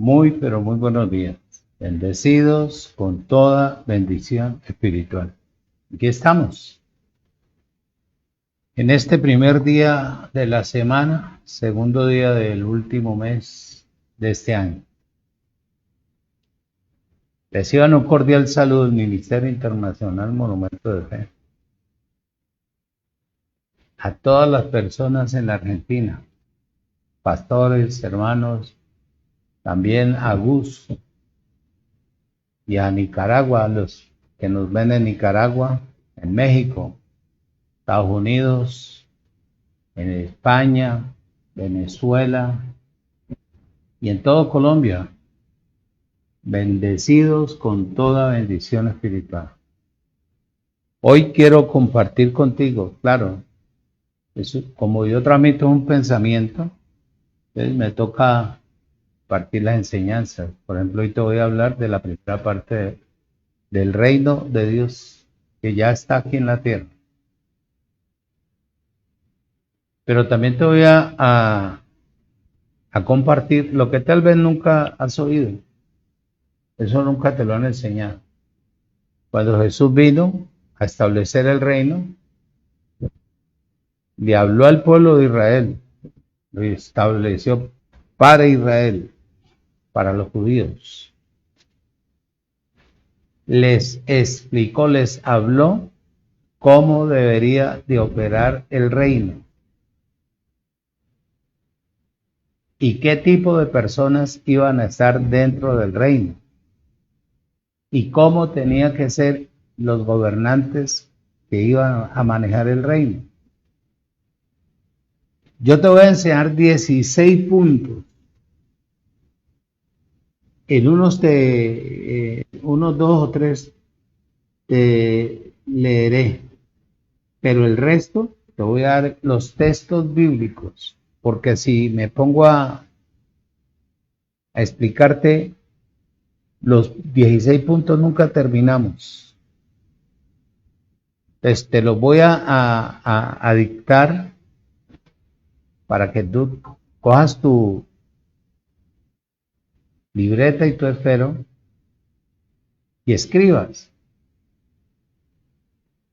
Muy, pero muy buenos días. Bendecidos con toda bendición espiritual. Aquí estamos. En este primer día de la semana, segundo día del último mes de este año. Reciban un cordial saludo del Ministerio Internacional Monumento de Fe. A todas las personas en la Argentina, pastores, hermanos, también a Gus y a Nicaragua, a los que nos ven en Nicaragua, en México, Estados Unidos, en España, Venezuela y en todo Colombia, bendecidos con toda bendición espiritual. Hoy quiero compartir contigo, claro, como yo transmito un pensamiento, entonces me toca partir las enseñanzas. Por ejemplo, hoy te voy a hablar de la primera parte del reino de Dios que ya está aquí en la tierra. Pero también te voy a compartir lo que tal vez nunca has oído. Eso nunca te lo han enseñado. Cuando Jesús vino a establecer el reino, le habló al pueblo de Israel, lo estableció para Israel, para los judíos. Les explicó, les habló cómo debería de operar el reino y qué tipo de personas iban a estar dentro del reino y cómo tenían que ser los gobernantes que iban a manejar el reino. Yo te voy a enseñar 16 puntos. En unos dos o tres te leeré, pero el resto te voy a dar los textos bíblicos, porque si me pongo a explicarte los 16 puntos nunca terminamos. Entonces te los voy a dictar para que tú cojas tu libreta y tu esfero y escribas.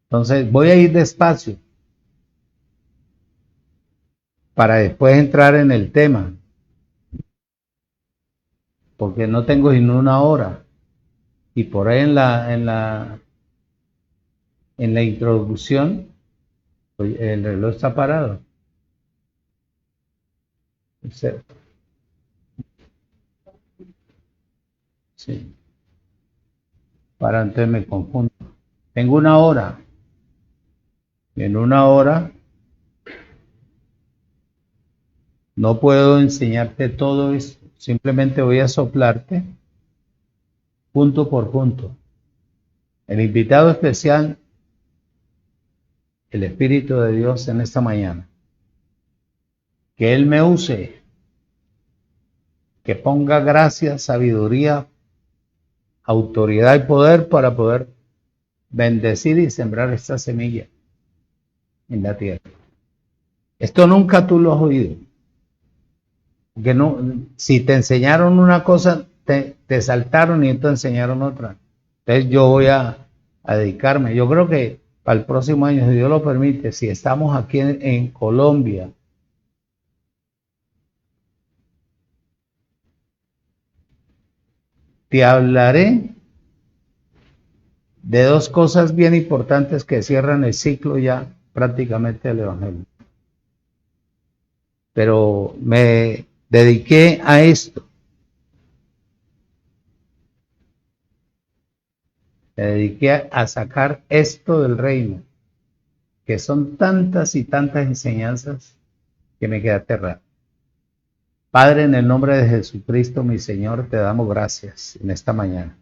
Entonces voy a ir despacio para después entrar en el tema, porque no tengo sino una hora y por ahí en la introducción el reloj está parado. Sí, para entonces me confundo. Tengo una hora. En una hora no puedo enseñarte todo esto. Simplemente voy a soplarte punto por punto. El invitado especial, el Espíritu de Dios en esta mañana. Que Él me use. Que ponga gracia, sabiduría, autoridad y poder para poder bendecir y sembrar esta semilla en la tierra. Esto nunca tú lo has oído. Que no, si te enseñaron una cosa, te saltaron y te enseñaron otra. Entonces yo voy a dedicarme. Yo creo que para el próximo año, si Dios lo permite, si estamos aquí en Colombia, te hablaré de dos cosas bien importantes que cierran el ciclo ya prácticamente del Evangelio. Pero me dediqué a esto. Me dediqué a sacar esto del reino, que son tantas y tantas enseñanzas que me quedé aterrado. Padre, en el nombre de Jesucristo, mi Señor, te damos gracias en esta mañana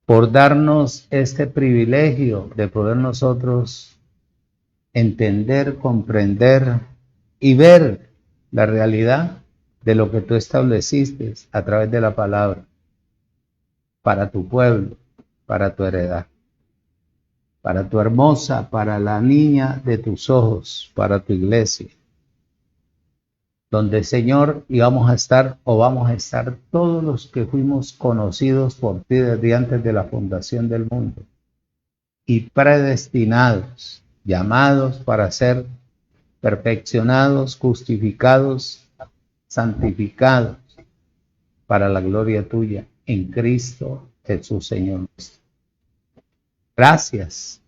por darnos este privilegio de poder nosotros entender, comprender y ver la realidad de lo que tú estableciste a través de la palabra para tu pueblo, para tu heredad, para tu hermosa, para la niña de tus ojos, para tu iglesia, donde, Señor, íbamos a estar o vamos a estar todos los que fuimos conocidos por ti desde antes de la fundación del mundo y predestinados, llamados para ser perfeccionados, justificados, santificados para la gloria tuya en Cristo Jesús, Señor nuestro. Gracias.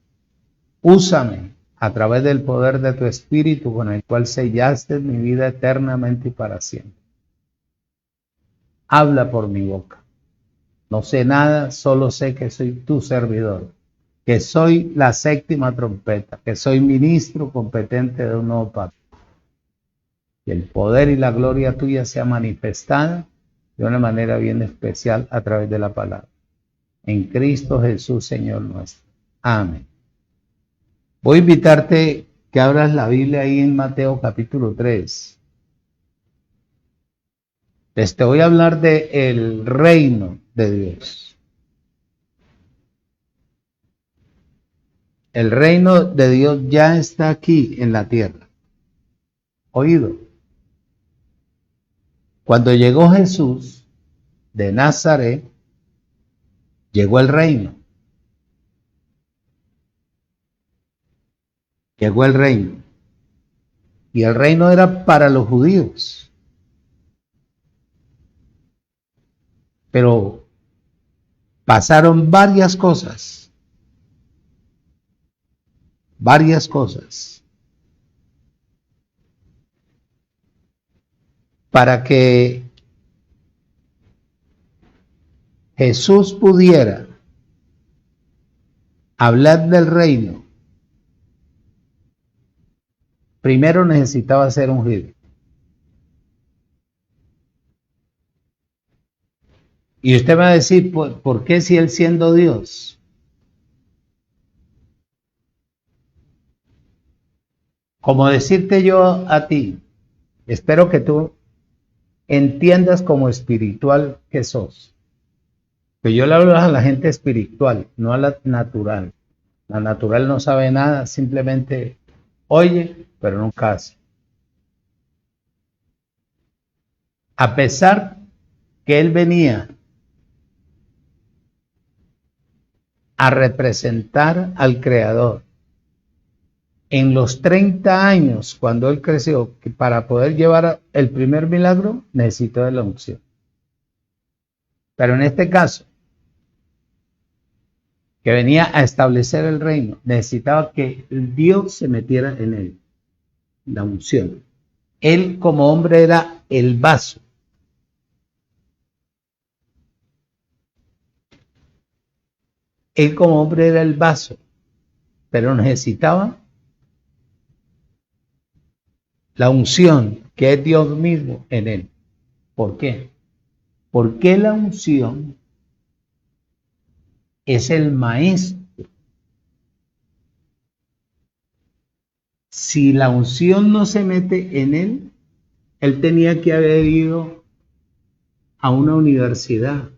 Úsame a través del poder de tu Espíritu con el cual sellaste mi vida eternamente y para siempre. Habla por mi boca. No sé nada, solo sé que soy tu servidor, que soy la séptima trompeta, que soy ministro competente de un nuevo pacto. Que el poder y la gloria tuya sea manifestada de una manera bien especial a través de la palabra. En Cristo Jesús, Señor nuestro. Amén. Voy a invitarte que abras la Biblia ahí en Mateo capítulo 3. Te voy a hablar del reino de Dios. El reino de Dios ya está aquí en la tierra. Oído. Cuando llegó Jesús de Nazaret, llegó el reino. Llegó el reino. Y el reino era para los judíos. Pero pasaron varias cosas. Varias cosas. Para que Jesús pudiera hablar del reino, primero necesitaba ser ungido. Y usted me va a decir, ¿por qué si él siendo Dios? Como decirte yo a ti, espero que tú entiendas como espiritual que sos. Que yo le hablo a la gente espiritual, no a la natural. La natural no sabe nada, simplemente oye, pero nunca hace. A pesar que él venía a representar al Creador, en los 30 años, cuando él creció, que para poder llevar el primer milagro, necesitó de la unción. Pero en este caso, que venía a establecer el reino, necesitaba que Dios se metiera en él, la unción. Él como hombre era el vaso. Él como hombre era el vaso, pero necesitaba la unción, que es Dios mismo en él. ¿Por qué? Porque la unción es el maestro. Si la unción no se mete en él, él tenía que haber ido a una universidad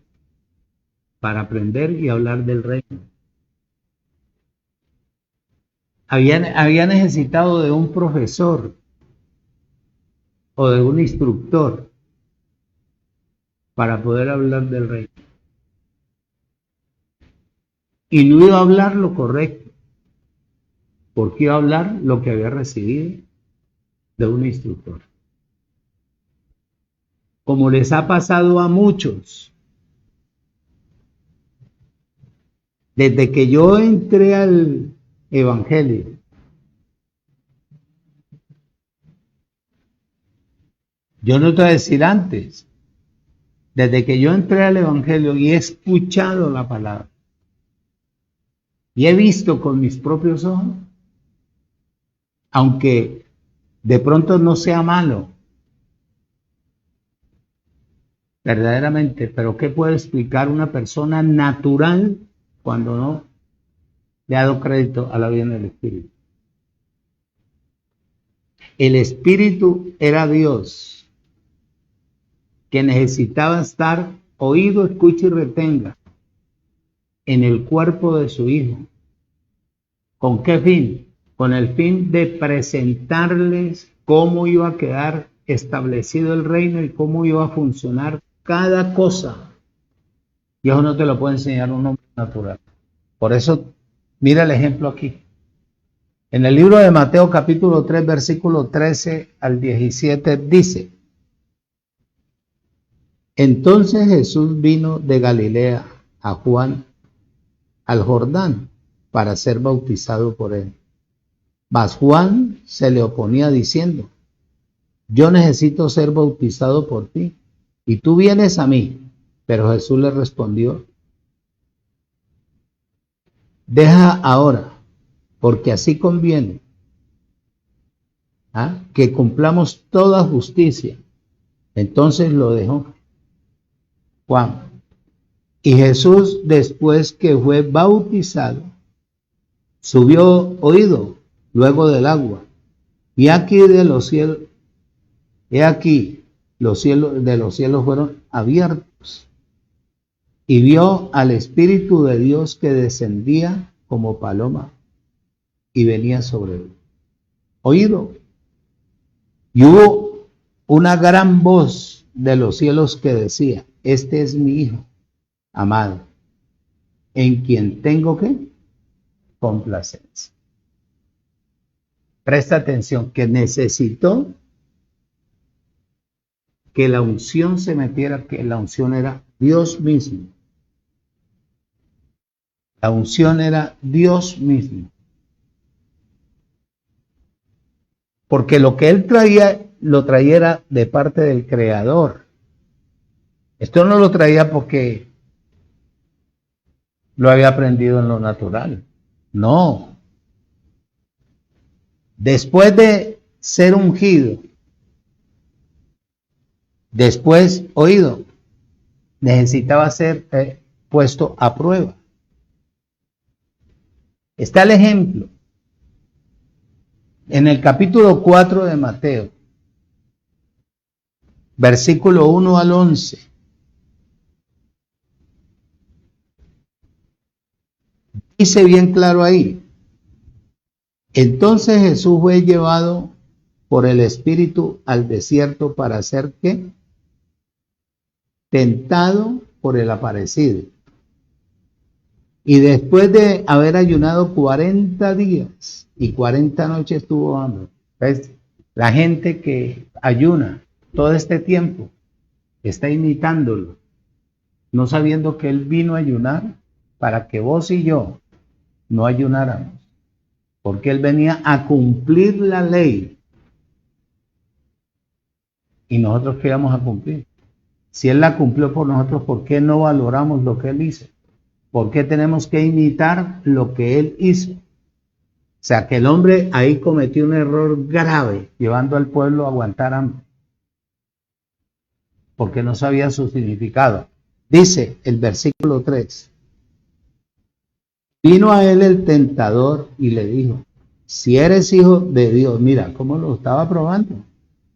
para aprender y hablar del reino. Había necesitado de un profesor o de un instructor para poder hablar del reino. Y no iba a hablar lo correcto, porque iba a hablar lo que había recibido de un instructor. Como les ha pasado a muchos. Desde que yo entré al Evangelio, yo no te voy a decir antes, desde que yo entré al Evangelio y he escuchado la palabra, y he visto con mis propios ojos, aunque de pronto no sea malo, verdaderamente, pero ¿qué puede explicar una persona natural cuando no le ha dado crédito a la vida del Espíritu? El Espíritu era Dios, que necesitaba estar oído, escucha y retenga en el cuerpo de su Hijo. ¿Con qué fin? Con el fin de presentarles cómo iba a quedar establecido el reino y cómo iba a funcionar cada cosa. Y eso no te lo puede enseñar un hombre natural. Por eso, mira el ejemplo aquí. En el libro de Mateo capítulo 3, versículo 13 al 17 dice: Entonces Jesús vino de Galilea a Juan al Jordán para ser bautizado por él. Mas Juan se le oponía diciendo: Yo necesito ser bautizado por ti, y tú vienes a mí. Pero Jesús le respondió: Deja ahora, porque así conviene que cumplamos toda justicia. Entonces lo dejó Juan. Y Jesús, después que fue bautizado, subió oído luego del agua. Y aquí de los cielos, los cielos de los cielos fueron abiertos. Y vio al Espíritu de Dios que descendía como paloma y venía sobre él. Oído. Y hubo una gran voz de los cielos que decía: Este es mi Hijo amado, en quien tengo ¿qué? Complacencia. Presta atención, que necesitó que la unción se metiera, que la unción era Dios mismo. La unción era Dios mismo. Porque lo que él traía, lo traía de parte del Creador. Esto no lo traía porque lo había aprendido en lo natural. No. Después de ser ungido, después oído, necesitaba ser puesto a prueba. Está el ejemplo en el capítulo 4 de Mateo, versículo 1 al 11. Dice bien claro ahí: Entonces Jesús fue llevado por el Espíritu al desierto para ser ¿qué? Tentado por el aparecido. Y después de haber ayunado 40 días y 40 noches tuvo hambre. ¿Ves? La gente que ayuna todo este tiempo está imitándolo, no sabiendo que él vino a ayunar para que vos y yo no ayunáramos, porque él venía a cumplir la ley. Y nosotros qué íbamos a cumplir. Si él la cumplió por nosotros, ¿por qué no valoramos lo que él hizo? ¿Por qué tenemos que imitar lo que él hizo? O sea, que el hombre ahí cometió un error grave, llevando al pueblo a aguantar hambre, porque no sabía su significado. Dice el versículo 3: Vino a él el tentador y le dijo: Si eres hijo de Dios. Mira cómo lo estaba probando.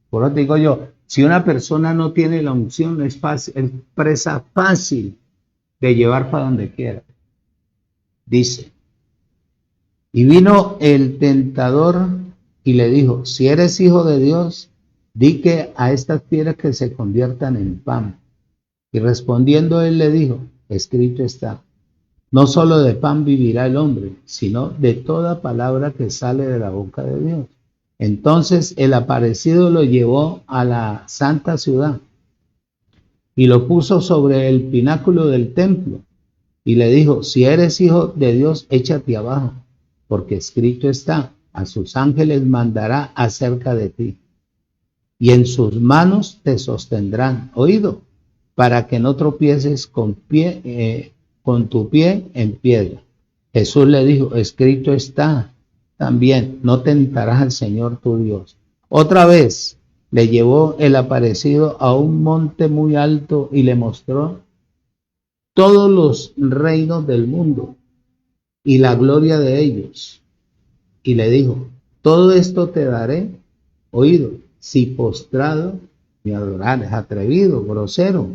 Por eso te digo yo, si una persona no tiene la unción, es fácil, es presa fácil de llevar para donde quiera. Dice: Y vino el tentador y le dijo: Si eres hijo de Dios, di que a estas piedras que se conviertan en pan. Y respondiendo él le dijo: Escrito está: No solo de pan vivirá el hombre, sino de toda palabra que sale de la boca de Dios. Entonces el aparecido lo llevó a la santa ciudad y lo puso sobre el pináculo del templo y le dijo: Si eres hijo de Dios, échate abajo, porque escrito está: A sus ángeles mandará acerca de ti, y en sus manos te sostendrán, oído, para que no tropieces con tu pie en piedra. Jesús le dijo: Escrito está también: No tentarás al Señor tu Dios. Otra vez le llevó el aparecido a un monte muy alto y le mostró todos los reinos del mundo y la gloria de ellos. Y le dijo: Todo esto te daré, oído, si postrado me adorares. Atrevido, grosero.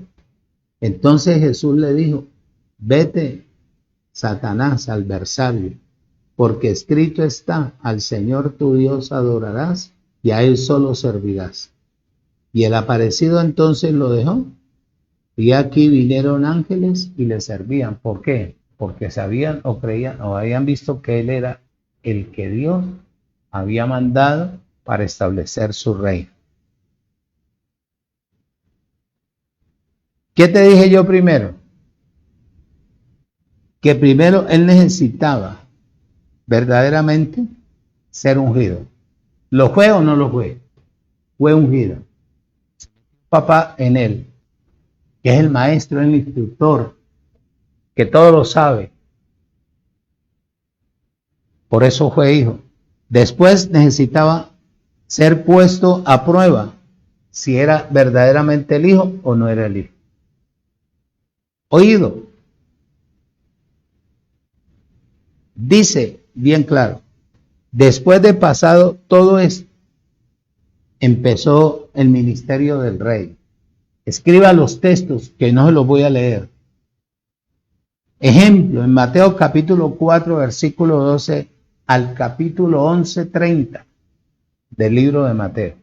Entonces Jesús le dijo: Vete, Satanás, adversario, porque escrito está: Al Señor tu Dios adorarás y a él solo servirás. Y el aparecido entonces lo dejó. Y aquí vinieron ángeles y le servían. ¿Por qué? Porque sabían o creían o habían visto que él era el que Dios había mandado para establecer su reino. ¿Qué te dije yo primero? Que primero él necesitaba verdaderamente ser ungido. ¿Lo fue o no lo fue? Fue ungido. Papá en él, que es el maestro, el instructor, que todo lo sabe. Por eso fue hijo. Después necesitaba ser puesto a prueba si era verdaderamente el hijo o no era el hijo. Oído. Dice bien claro, después de pasado todo esto, empezó el ministerio del rey. Escriba los textos que no se los voy a leer. Ejemplo, en Mateo capítulo 4, versículo 12 al capítulo 11, 30 del libro de Mateo.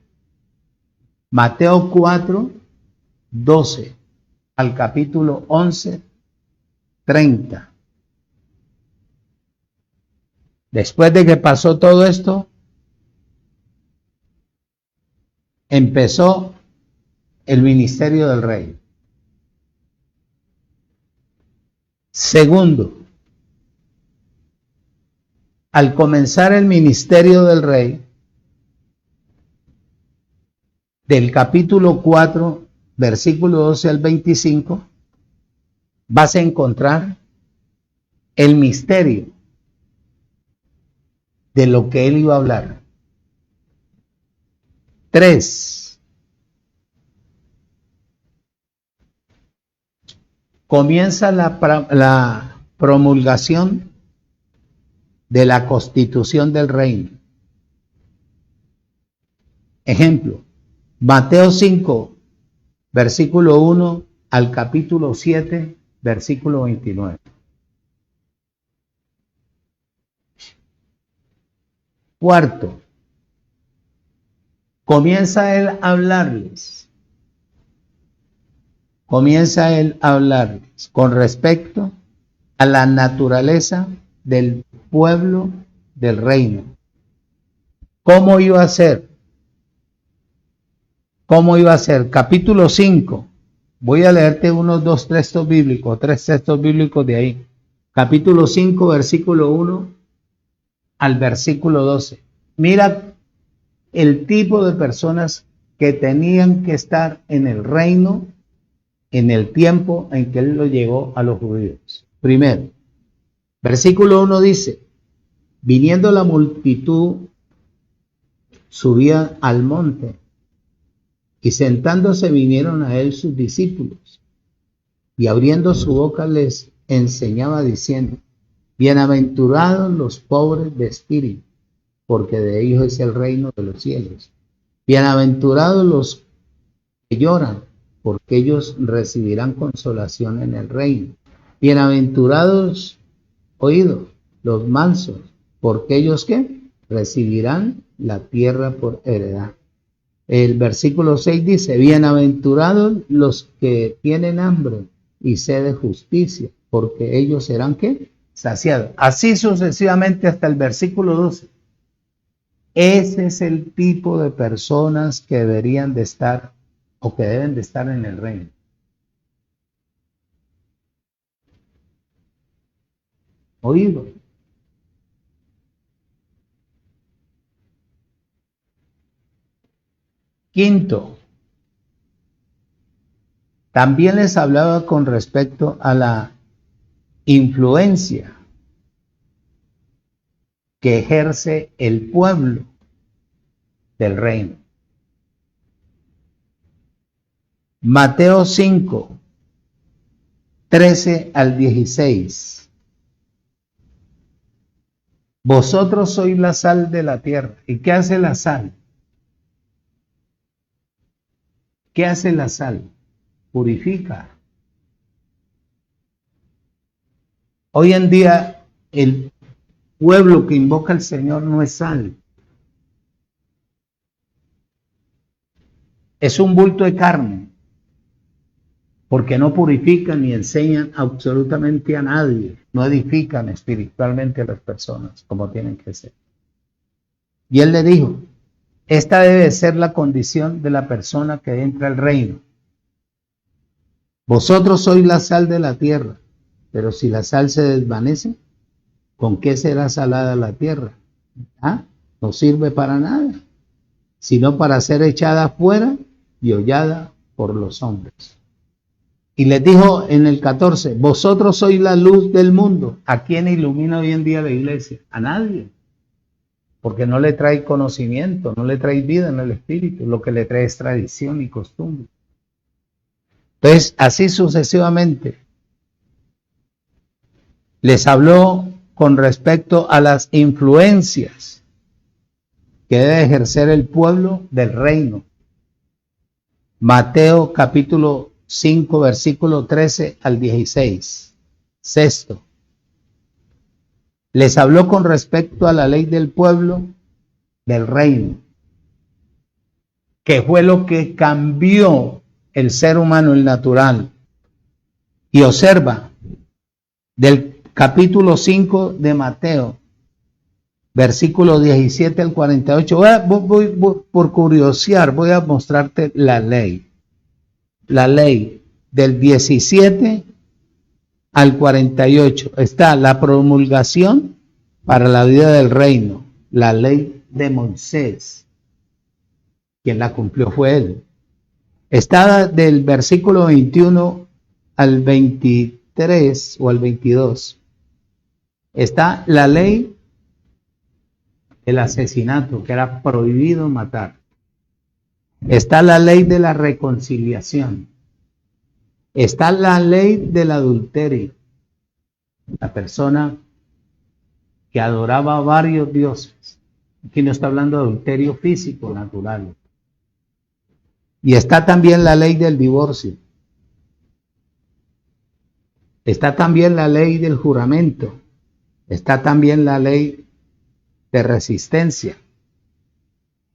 Mateo 4, 12 al capítulo 11, 30. Después de que pasó todo esto, empezó el ministerio del rey. Segundo, al comenzar el ministerio del rey, del capítulo 4, versículo 12 al 25, vas a encontrar el misterio de lo que él iba a hablar. 3. Comienza la promulgación de la constitución del reino. Ejemplo, Mateo 5, versículo 1 al capítulo 7, versículo 29. Cuarto, comienza él a hablarles con respecto a la naturaleza del pueblo del reino. ¿Cómo iba a ser? Capítulo 5. Voy a leerte unos 2 textos bíblicos, 3 textos bíblicos de ahí. Capítulo 5, versículo 1 al versículo 12. Mira el tipo de personas que tenían que estar en el reino en el tiempo en que él lo llegó a los judíos. Primero, versículo 1 dice, viniendo la multitud, subía al monte, y sentándose vinieron a él sus discípulos, y abriendo su boca les enseñaba diciendo, bienaventurados los pobres de espíritu, porque de ellos es el reino de los cielos. Bienaventurados los que lloran, porque ellos recibirán consolación en el reino. Bienaventurados, oídos, los mansos, porque ellos ¿qué? Recibirán la tierra por heredad. El versículo 6 dice, bienaventurados los que tienen hambre y sed de justicia, porque ellos serán ¿qué? Saciados. Así sucesivamente hasta el versículo 12. Ese es el tipo de personas que deberían de estar o que deben de estar en el reino. Oído. Quinto, también les hablaba con respecto a la influencia que ejerce el pueblo del reino. Mateo 5, 13 al 16. Vosotros sois la sal de la tierra. ¿Y qué hace la sal? ¿Qué hace la sal? Purifica. Hoy en día el pueblo que invoca al Señor no es sal. es un bulto de carne, porque no purifican ni enseñan absolutamente a nadie, no edifican espiritualmente a las personas como tienen que ser. Y él le dijo, esta debe ser la condición de la persona que entra al reino. Vosotros sois la sal de la tierra, pero si la sal se desvanece, ¿con qué será salada la tierra? No sirve para nada, sino para ser echada fuera y hollada por los hombres. Y les dijo en el 14, vosotros sois la luz del mundo. ¿A quién ilumina hoy en día la iglesia? A nadie. Porque no le trae conocimiento, no le trae vida en el espíritu, lo que le trae es tradición y costumbre. Entonces, así sucesivamente, les habló con respecto a las influencias que debe ejercer el pueblo del reino. Mateo capítulo 5, versículo 13 al 16. Sexto. Les habló con respecto a la ley del pueblo del reino, que fue lo que cambió el ser humano, el natural. Y observa, del capítulo 5 de Mateo, versículo 17 al 48, voy por curiosear, voy a mostrarte la ley. La ley del 17 al 48 está la promulgación para la vida del reino, la ley de Moisés. Quien la cumplió fue él. Está del versículo 21 al 23 o al 22. Está la ley del asesinato, que era prohibido matar. Está la ley de la reconciliación. Está la ley del adulterio. La persona que adoraba a varios dioses. Aquí no está hablando de adulterio físico, natural. Y está también la ley del divorcio. Está también la ley del juramento. Está también la ley de resistencia.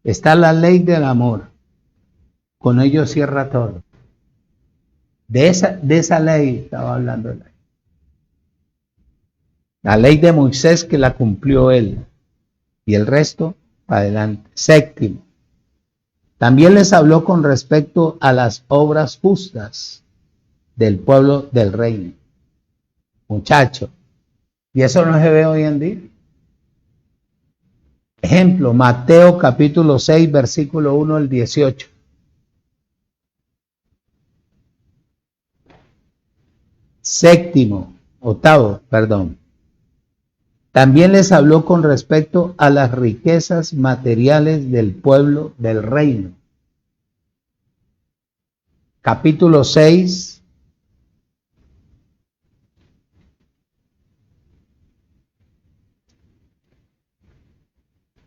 Está la ley del amor. Con ello cierra todo. De esa ley estaba hablando la ley de Moisés, que la cumplió él. Y el resto, para adelante. Séptimo. También les habló con respecto a las obras justas del pueblo del reino. Muchacho. Y eso no se ve hoy en día. Ejemplo, Mateo capítulo 6, versículo 1 al 18. Octavo. También les habló con respecto a las riquezas materiales del pueblo del reino. Capítulo 6,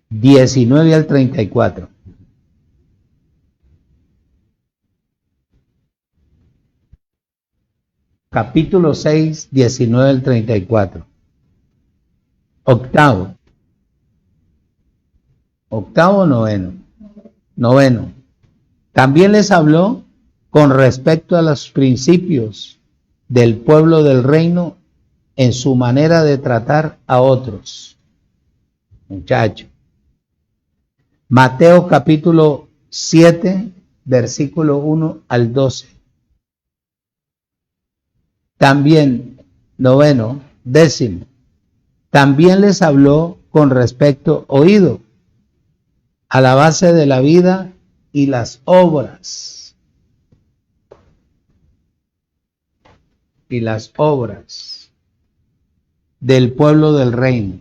(19 al 34). Capítulo 6, 19 al 34. Octavo, noveno. También les habló con respecto a los principios del pueblo del reino en su manera de tratar a otros. Muchacho. Mateo capítulo 7, versículo 1 al 12. También, décimo. También les habló con respecto, oído, a la base de la vida y las obras. Del pueblo del reino.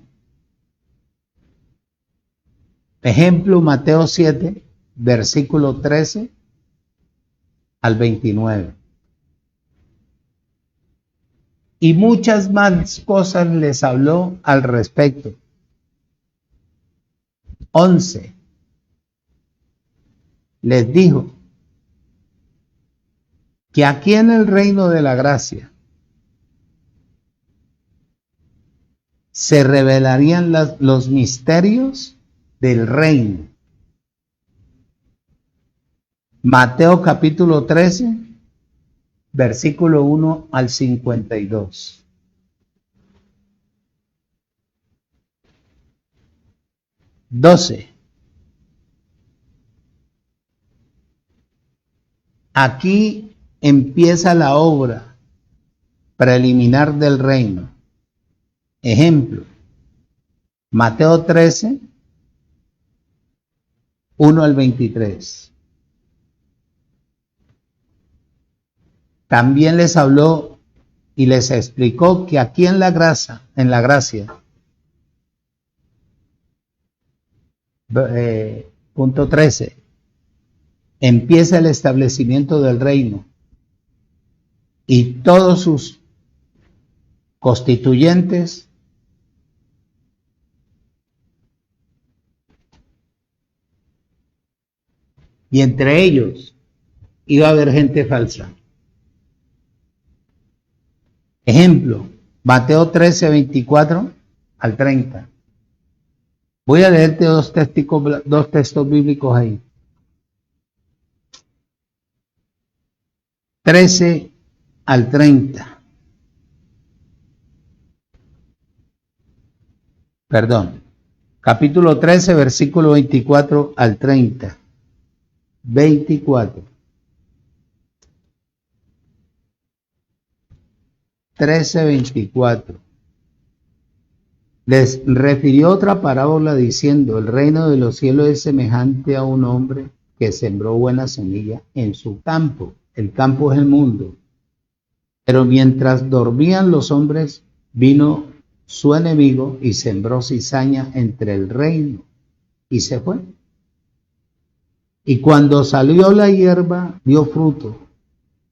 Ejemplo, Mateo 7, versículo 13 al 29. Y muchas más cosas les habló al respecto. 11. Les dijo que aquí en el reino de la gracia se revelarían los misterios del reino. Mateo capítulo 13, versículo 1 al 52. Aquí empieza la obra preliminar del reino. Ejemplo, Mateo 13, 1 al 23. También les habló y les explicó que aquí en la gracia, punto 13, empieza el establecimiento del reino y todos sus constituyentes y entre ellos iba a haber gente falsa. Ejemplo, Mateo 13, 24 al 30. Voy a leerte dos textos bíblicos ahí. 13 al 30. Perdón. Capítulo 13, versículo 24 al 30. 24. 13, 24. Les refirió otra parábola diciendo, el reino de los cielos es semejante a un hombre que sembró buena semilla en su campo. El campo es el mundo. Pero mientras dormían los hombres, vino su enemigo y sembró cizaña entre el reino y se fue. Y cuando salió la hierba, dio fruto.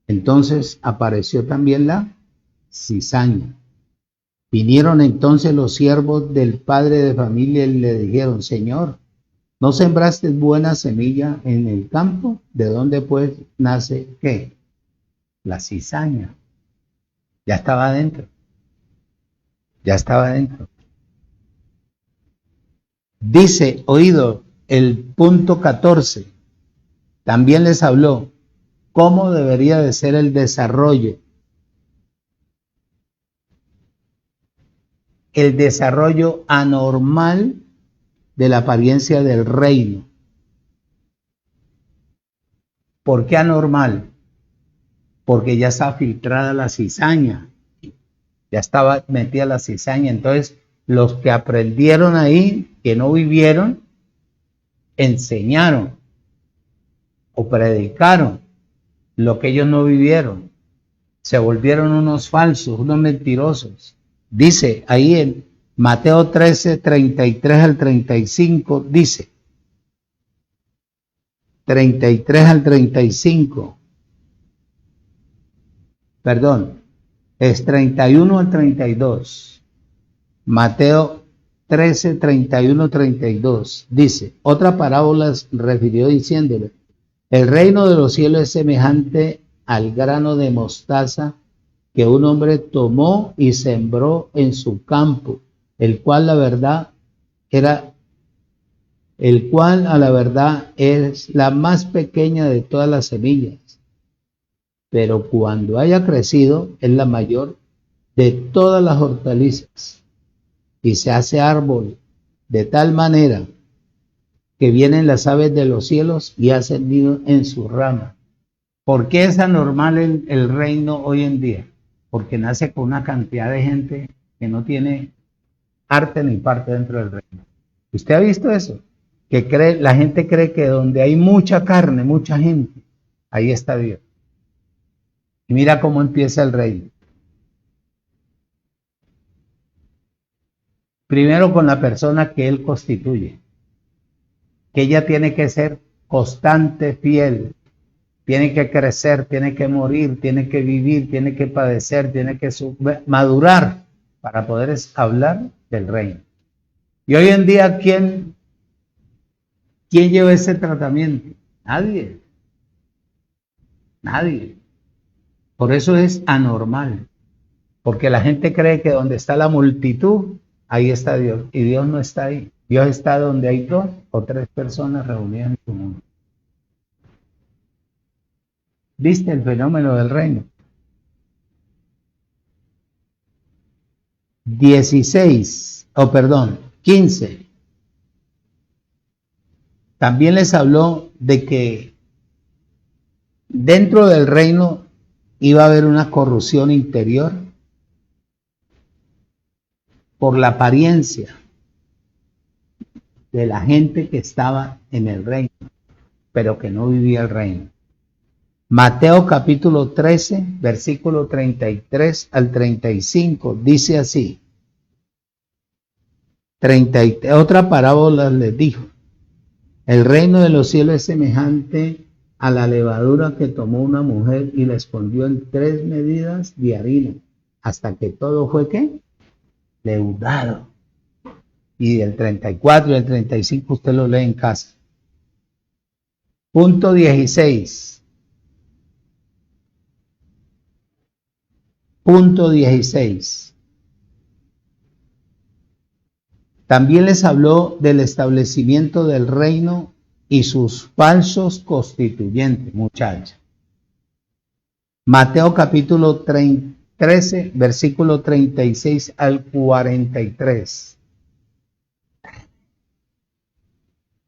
Entonces apareció también la cizaña. Vinieron entonces los siervos del padre de familia y le dijeron, Señor, ¿no sembraste buena semilla en el campo? ¿De dónde pues nace qué? La cizaña. Ya estaba adentro. Ya estaba adentro. Dice, oído, el punto 14. También les habló cómo debería de ser el desarrollo. El desarrollo anormal de la apariencia del reino. ¿Por qué anormal? Porque ya está filtrada la cizaña. Ya estaba metida la cizaña. Entonces, los que aprendieron ahí, que no vivieron, enseñaron o predicaron lo que ellos no vivieron. Se volvieron unos falsos, unos mentirosos. Dice ahí en Mateo 13, 33 al 35, dice, 33 al 35, perdón, es 31 al 32, Mateo 13, 31, 32, dice, otra parábola refirió diciéndole, el reino de los cielos es semejante al grano de mostaza que un hombre tomó y sembró en su campo, el cual a la verdad es la más pequeña de todas las semillas, pero cuando haya crecido es la mayor de todas las hortalizas y se hace árbol de tal manera que vienen las aves de los cielos y hacen nido en su rama. ¿Por qué es anormal el reino hoy en día? Porque nace con una cantidad de gente que no tiene arte ni parte dentro del reino. ¿Usted ha visto eso? Que la gente cree que donde hay mucha carne, mucha gente, ahí está Dios. Y mira cómo empieza el reino. Primero con la persona que él constituye, que ella tiene que ser constante, fiel, tiene que crecer, tiene que morir, tiene que vivir, tiene que padecer, tiene que madurar para poder hablar del reino. Y hoy en día, ¿quién lleva ese tratamiento? Nadie. Nadie. Por eso es anormal. Porque la gente cree que donde está la multitud, ahí está Dios. Y Dios no está ahí. Dios está donde hay 2 o 3 personas reunidas en su nombre. ¿Viste el fenómeno del reino? 15. También les habló de que dentro del reino iba a haber una corrupción interior por la apariencia de la gente que estaba en el reino, pero que no vivía el reino. Mateo capítulo 13, versículo 33 al 35, dice así. Otra parábola les dijo: el reino de los cielos es semejante a la levadura que tomó una mujer y la escondió en 3 medidas de harina, hasta que todo fue, ¿qué? Leudado. Y el 34 y el 35 usted lo lee en casa. Punto 16. Punto 16. También les habló del establecimiento del reino y sus falsos constituyentes, muchachos. Mateo capítulo 13, versículo 36 al 43.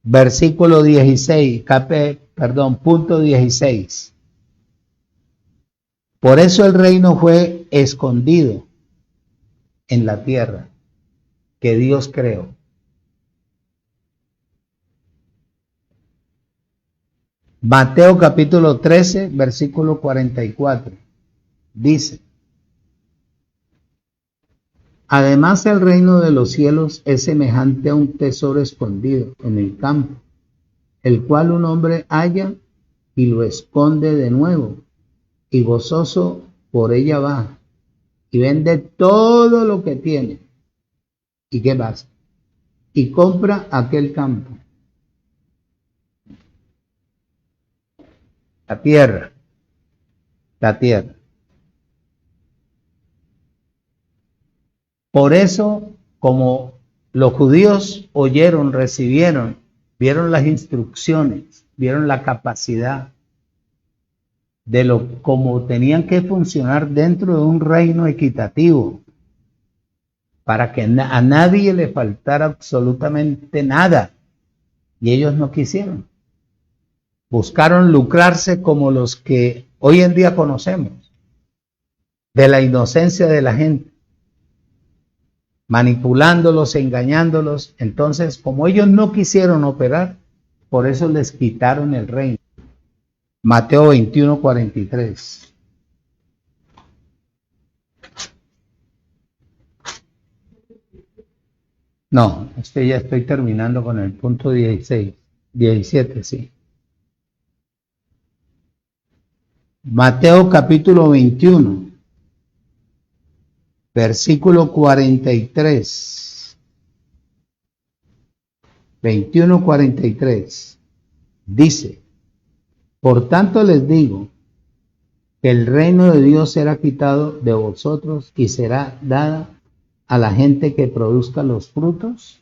Versículo 16, punto 16. Por eso el reino fue escondido en la tierra que Dios creó. Mateo capítulo 13, versículo 44. Dice: además el reino de los cielos es semejante a un tesoro escondido en el campo, el cual un hombre halla y lo esconde de nuevo, y gozoso por ella va, y vende todo lo que tiene. ¿Y qué pasa? Y compra aquel campo. La tierra. Por eso, como los judíos oyeron, recibieron, vieron las instrucciones, vieron la capacidad de cómo tenían que funcionar dentro de un reino equitativo, para que a nadie le faltara absolutamente nada, y ellos no quisieron. Buscaron lucrarse como los que hoy en día conocemos, de la inocencia de la gente, manipulándolos, engañándolos. Entonces, como ellos no quisieron operar, por eso les quitaron el reino. Mateo 21, 43. No, ya estoy terminando con el punto 16, 17, sí. Mateo capítulo 21, versículo 43. 21, 43. Dice: por tanto les digo que el reino de Dios será quitado de vosotros y será dada a la gente que produzca los frutos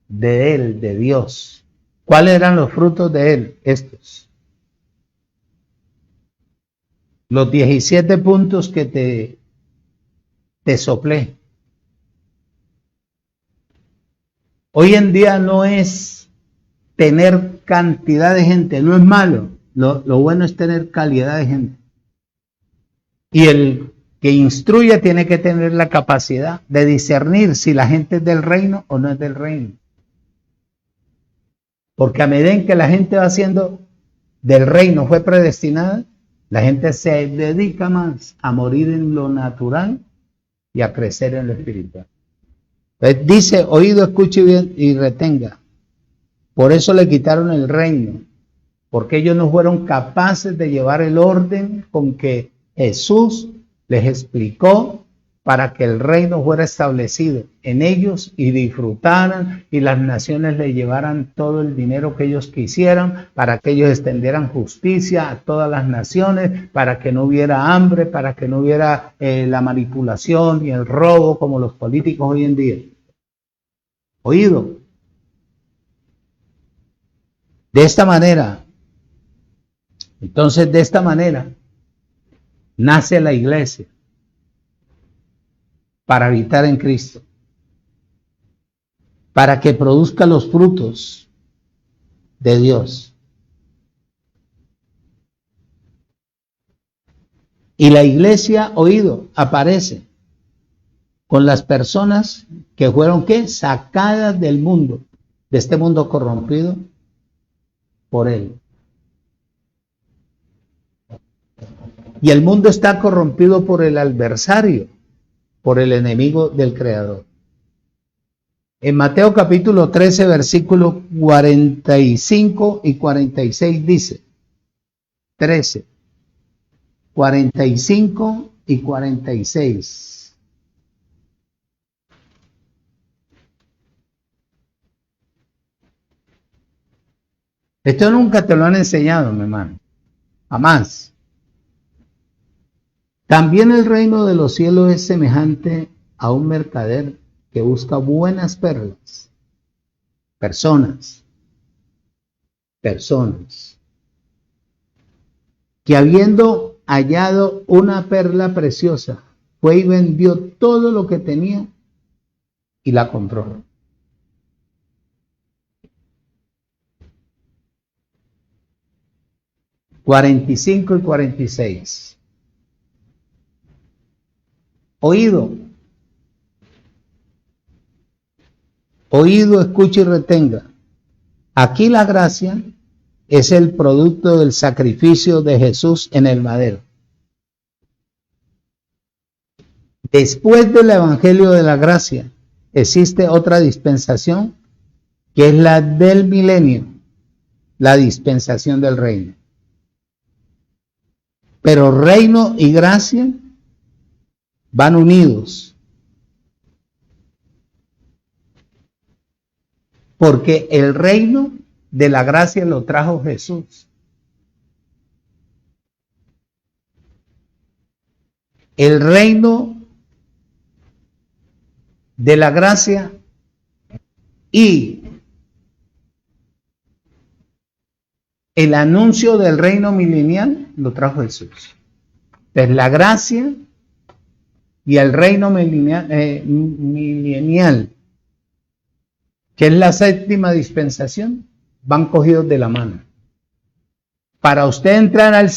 de él, de Dios. ¿Cuáles eran los frutos de él? Estos. Los 17 puntos que te soplé. Hoy en día no es tener cantidad de gente, no es malo. Lo bueno es tener calidad de gente. Y el que instruye tiene que tener la capacidad de discernir si la gente es del reino o no es del reino. Porque a medida en que la gente va siendo del reino, fue predestinada, la gente se dedica más a morir en lo natural y a crecer en lo espiritual. Entonces dice: oído, escuche bien y retenga. Por eso le quitaron el reino, porque ellos no fueron capaces de llevar el orden con que Jesús les explicó para que el reino fuera establecido en ellos y disfrutaran, y las naciones le llevaran todo el dinero que ellos quisieran, para que ellos extendieran justicia a todas las naciones, para que no hubiera hambre, para que no hubiera la manipulación y el robo como los políticos hoy en día. Oído. De esta manera, Entonces, de esta manera, nace la iglesia para habitar en Cristo, para que produzca los frutos de Dios. Y la iglesia, oído, aparece con las personas que fueron, ¿qué? Sacadas del mundo, de este mundo corrompido por él. Y el mundo está corrompido por el adversario, por el enemigo del Creador. En Mateo capítulo 13, versículos 45 y 46 dice, 13, 45 y 46. Esto nunca te lo han enseñado, mi hermano. Jamás. También el reino de los cielos es semejante a un mercader que busca buenas perlas. Personas. Que habiendo hallado una perla preciosa, fue y vendió todo lo que tenía y la compró. (45 y 46). Oído, escuche y retenga. Aquí la gracia es el producto del sacrificio de Jesús en el madero. Después del evangelio de la gracia, existe otra dispensación que es la del milenio, la dispensación del reino. Pero reino y gracia van unidos, porque el reino de la gracia lo trajo Jesús. El reino de la gracia y el anuncio del reino milenial lo trajo Jesús. Entonces, la gracia y el reino milenial, que es la séptima dispensación, van cogidos de la mano. Para usted entrar a la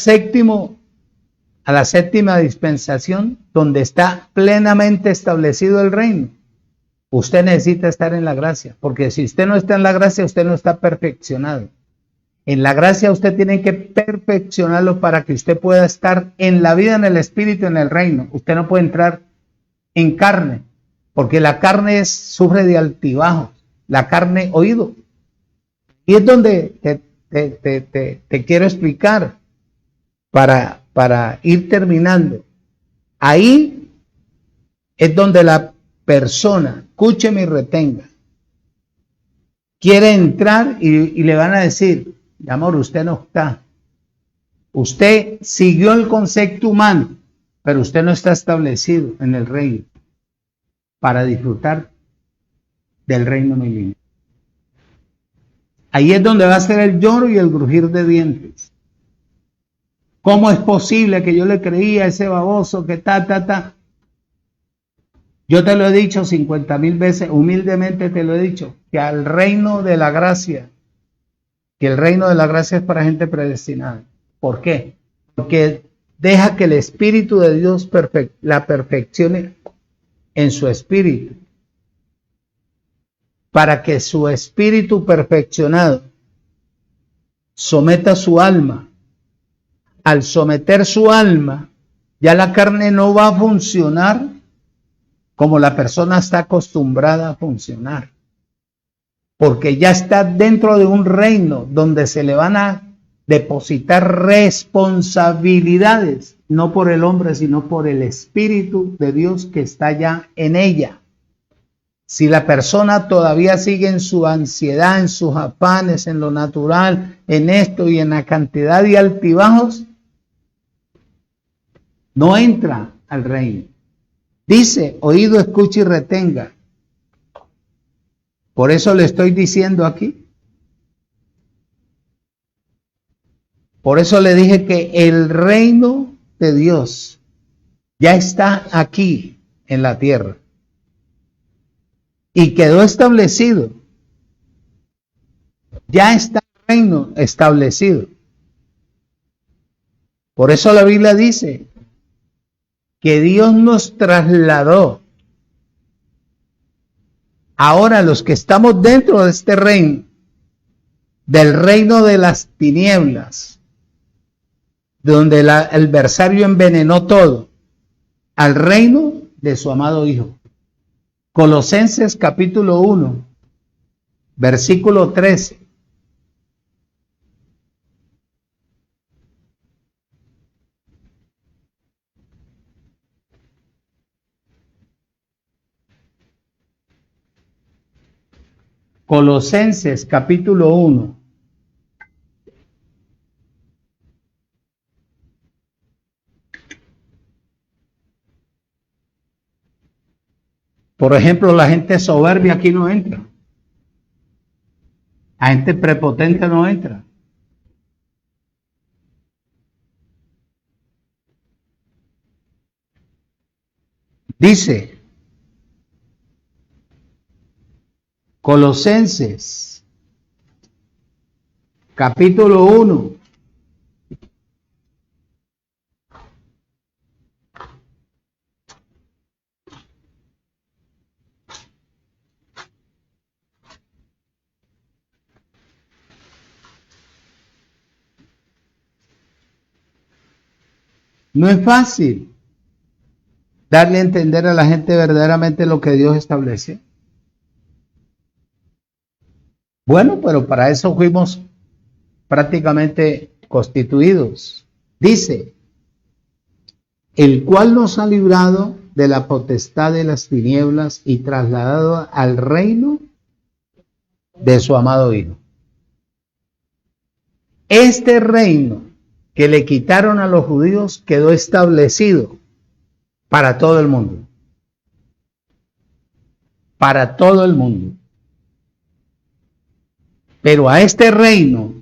séptima dispensación, donde está plenamente establecido el reino, usted necesita estar en la gracia, porque si usted no está en la gracia, usted no está perfeccionado. En la gracia usted tiene que perfeccionarlo para que usted pueda estar en la vida, en el espíritu, en el reino. Usted no puede entrar en carne, porque la carne sufre de altibajos. La carne, oído. Y es donde te quiero explicar para ir terminando. Ahí es donde la persona, escúcheme y retenga, quiere entrar y le van a decir, mi amor, usted no está. Usted siguió el concepto humano, pero usted no está establecido en el reino para disfrutar del reino milenio. Ahí es donde va a ser el lloro y el crujir de dientes. ¿Cómo es posible que yo le creía a ese baboso que Yo te lo he dicho 50,000 veces, humildemente te lo he dicho, que al reino de la gracia, que el reino de la gracia es para gente predestinada. ¿Por qué? Porque deja que el Espíritu de Dios la perfeccione en su espíritu, para que su espíritu perfeccionado someta su alma. Al someter su alma, ya la carne no va a funcionar como la persona está acostumbrada a funcionar, porque ya está dentro de un reino donde se le van a depositar responsabilidades, no por el hombre, sino por el Espíritu de Dios que está ya en ella. Si la persona todavía sigue en su ansiedad, en sus afanes, en lo natural, en esto y en la cantidad de altibajos, no entra al reino. Dice, oído, escuche y retenga. Por eso le estoy diciendo aquí Por eso le dije que el reino de Dios ya está aquí en la tierra y quedó establecido. Ya está el reino establecido. Por eso la Biblia dice que Dios nos trasladó. Ahora los que estamos dentro de este reino, del reino de las tinieblas, donde el adversario envenenó todo, al reino de su amado Hijo. Colosenses capítulo 1, versículo 13. Colosenses capítulo 1. Por ejemplo, la gente soberbia aquí no entra. La gente prepotente no entra. Dice, Colosenses, capítulo 1. No es fácil darle a entender a la gente verdaderamente lo que Dios establece. Bueno, pero para eso fuimos prácticamente constituidos. Dice, el cual nos ha librado de la potestad de las tinieblas y trasladado al reino de su amado Hijo. Este reino que le quitaron a los judíos quedó establecido para todo el mundo. Para todo el mundo. Pero a este reino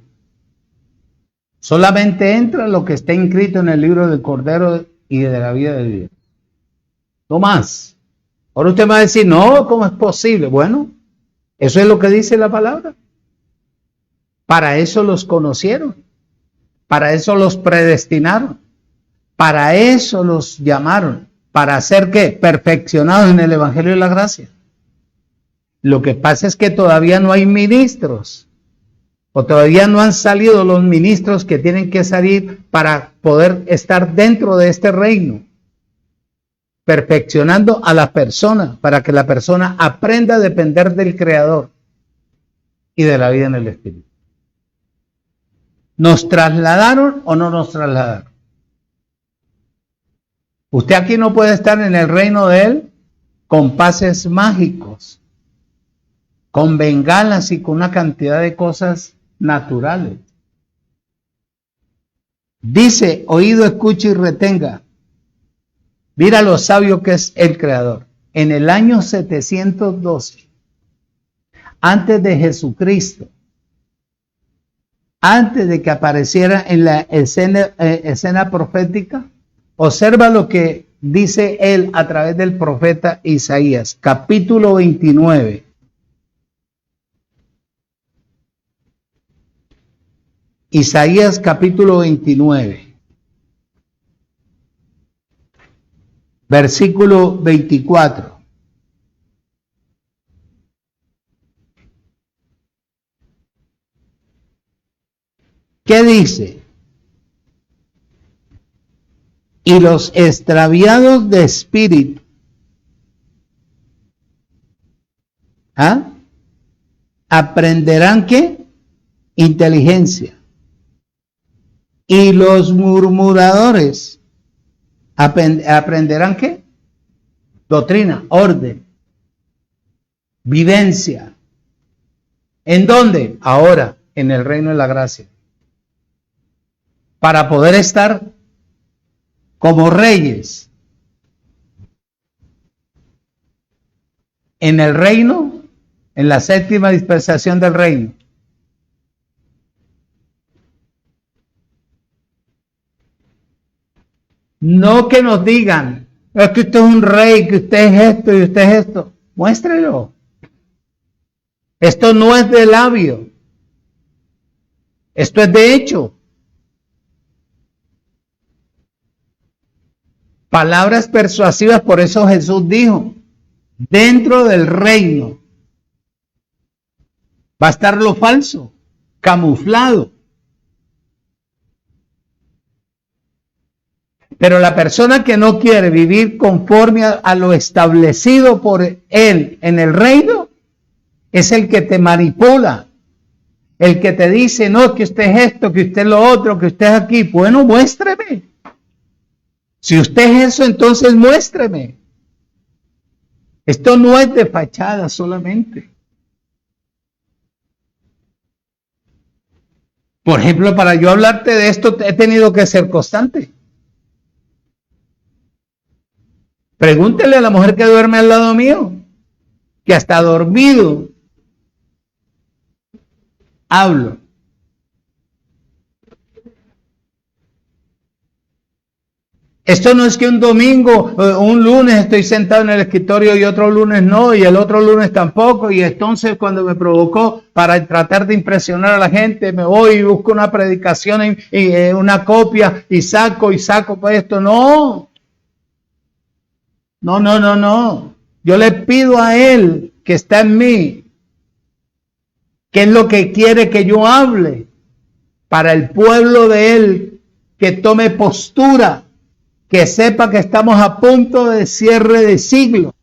solamente entra lo que está inscrito en el libro del Cordero y de la vida de Dios. No más. Ahora usted me va a decir, no, ¿cómo es posible? Bueno, eso es lo que dice la palabra. Para eso los conocieron. Para eso los predestinaron. Para eso los llamaron. ¿Para ser qué? Perfeccionados en el Evangelio de la Gracia. Lo que pasa es que todavía no hay ministros. O todavía no han salido los ministros que tienen que salir para poder estar dentro de este reino. Perfeccionando a la persona para que la persona aprenda a depender del Creador y de la vida en el Espíritu. ¿Nos trasladaron o no nos trasladaron? Usted aquí no puede estar en el reino de Él con pases mágicos, con bengalas y con una cantidad de cosas naturales. Dice, oído, escuche y retenga. Mira lo sabio que es el Creador. En el año 712, antes de Jesucristo, antes de que apareciera en la escena profética, observa lo que dice él a través del profeta Isaías, capítulo 29. Isaías capítulo 29, versículo 24. ¿Qué dice? Y los extraviados de espíritu, aprenderán ¿qué? Inteligencia. Y los murmuradores aprenderán ¿qué? Doctrina, orden, vivencia. ¿En dónde? Ahora, en el reino de la gracia. Para poder estar como reyes en el reino, en la séptima dispensación del reino. No que nos digan, es que usted es un rey, que usted es esto y usted es esto. Muéstrelo. Esto no es de labio. Esto es de hecho. Palabras persuasivas, por eso Jesús dijo, dentro del reino va a estar lo falso, camuflado. Pero la persona que no quiere vivir conforme a lo establecido por él en el reino, es el que te manipula, el que te dice, no, que usted es esto, que usted es lo otro, que usted es aquí. Bueno, muéstreme. Si usted es eso, entonces muéstreme. Esto no es de fachada solamente. Por ejemplo, para yo hablarte de esto, he tenido que ser constante. Pregúntele a la mujer que duerme al lado mío, que hasta dormido hablo. Esto no es que un domingo, un lunes estoy sentado en el escritorio y otro lunes no, y el otro lunes tampoco, y entonces cuando me provocó para tratar de impresionar a la gente, me voy y busco una predicación y una copia y saco para esto. No. Yo le pido a Él que está en mí, qué es lo que quiere que yo hable para el pueblo de Él, que tome postura, que sepa que estamos a punto de cierre de siglo,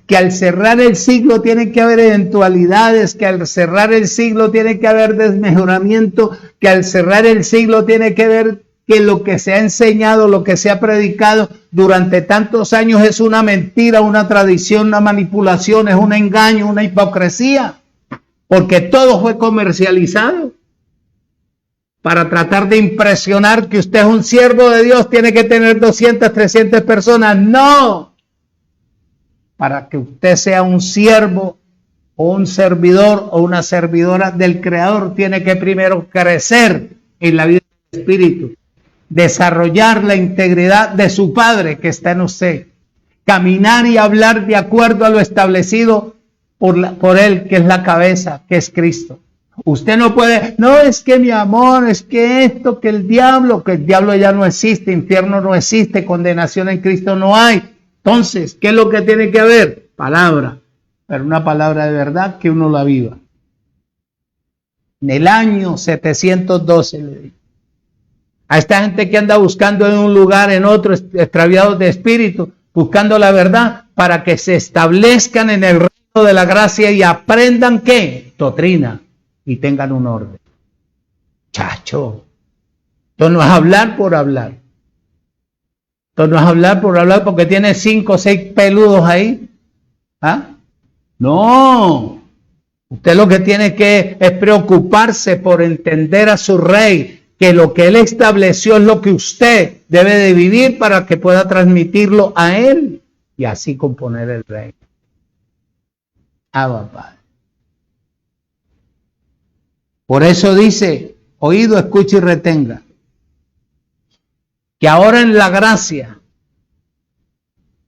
que al cerrar el siglo tiene que haber eventualidades, que al cerrar el siglo tiene que haber desmejoramiento, que al cerrar el siglo tiene que haber que lo que se ha enseñado, lo que se ha predicado durante tantos años es una mentira, una tradición, una manipulación, es un engaño, una hipocresía, porque todo fue comercializado para tratar de impresionar que usted es un siervo de Dios, tiene que tener 200, 300 personas. No, para que usted sea un siervo o un servidor o una servidora del Creador, tiene que primero crecer en la vida del Espíritu, desarrollar la integridad de su Padre que está en usted, caminar y hablar de acuerdo a lo establecido por Él, que es la cabeza, que es Cristo. Usted no puede, no, es que mi amor, es que esto, que el diablo ya no existe, infierno no existe, condenación en Cristo no hay. Entonces, ¿qué es lo que tiene que haber? Palabra, pero una palabra de verdad que uno la viva. En el año 712 le digo. A esta gente que anda buscando en un lugar, en otro, extraviados de espíritu, buscando la verdad, para que se establezcan en el reino de la gracia y aprendan ¿qué? Doctrina, y tengan un orden. Chacho, esto no es hablar por hablar. Esto no es hablar por hablar porque tiene 5 o 6 peludos ahí. ¿Ah? No. Usted lo que tiene que es preocuparse por entender a su rey, que lo que él estableció es lo que usted debe de vivir para que pueda transmitirlo a él y así componer el reino. Abba, Padre. Por eso dice, oído, escucha y retenga, que ahora en la gracia